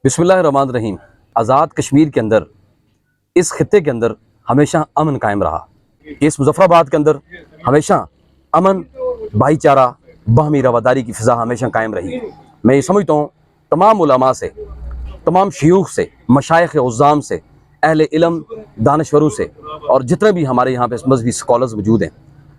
بسم اللہ الرحمن الرحیم۔ آزاد کشمیر کے اندر، اس خطے کے اندر ہمیشہ امن قائم رہا۔ اس مظفر آباد کے اندر ہمیشہ امن، بھائی چارہ، باہمی رواداری کی فضا ہمیشہ قائم رہی۔ میں یہ سمجھتا ہوں تمام علماء سے، تمام شیوخ سے، مشائخ عظام سے، اہل علم دانشوروں سے، اور جتنے بھی ہمارے یہاں پہ مذہبی اسکالرز موجود ہیں،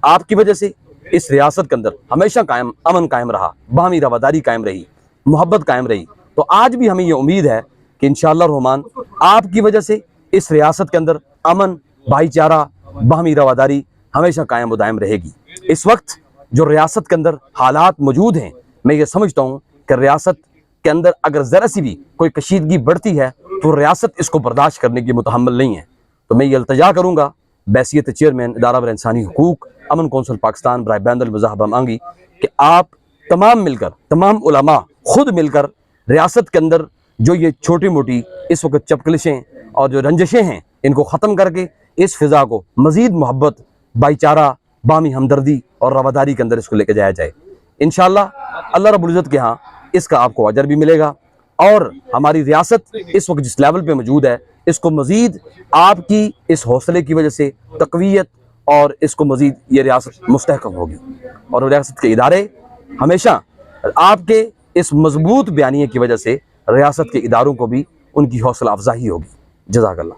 آپ کی وجہ سے اس ریاست کے اندر ہمیشہ امن قائم رہا، باہمی رواداری قائم رہی، محبت قائم رہی۔ تو آج بھی ہمیں یہ امید ہے کہ انشاءاللہ الرحمن آپ کی وجہ سے اس ریاست کے اندر امن، بھائی چارہ، باہمی رواداری ہمیشہ قائم و دائم رہے گی۔ اس وقت جو ریاست کے اندر حالات موجود ہیں، میں یہ سمجھتا ہوں کہ ریاست کے اندر اگر ذرا سی بھی کوئی کشیدگی بڑھتی ہے تو ریاست اس کو برداشت کرنے کی متحمل نہیں ہے۔ تو میں یہ التجا کروں گا بحیثیت چیئرمین ادارہ برائے انسانی حقوق امن کونسل پاکستان برائے بین المذاہب مانگی کہ آپ تمام مل کر، تمام علماء خود مل کر ریاست کے اندر جو یہ چھوٹی موٹی اس وقت چپکلشیں اور جو رنجشیں ہیں، ان کو ختم کر کے اس فضا کو مزید محبت، بھائی چارہ، باہمی ہمدردی اور رواداری کے اندر اس کو لے کے جایا جائے۔ انشاءاللہ اللہ رب العزت کے ہاں اس کا آپ کو اجر بھی ملے گا، اور ہماری ریاست اس وقت جس لیول پہ موجود ہے، اس کو مزید آپ کی اس حوصلے کی وجہ سے تقویت، اور اس کو مزید یہ ریاست مستحکم ہوگی، اور ریاست کے ادارے ہمیشہ آپ کے اس مضبوط بیانیے کی وجہ سے ریاست کے اداروں کو بھی ان کی حوصلہ افزائی ہوگی۔ جزاک اللہ۔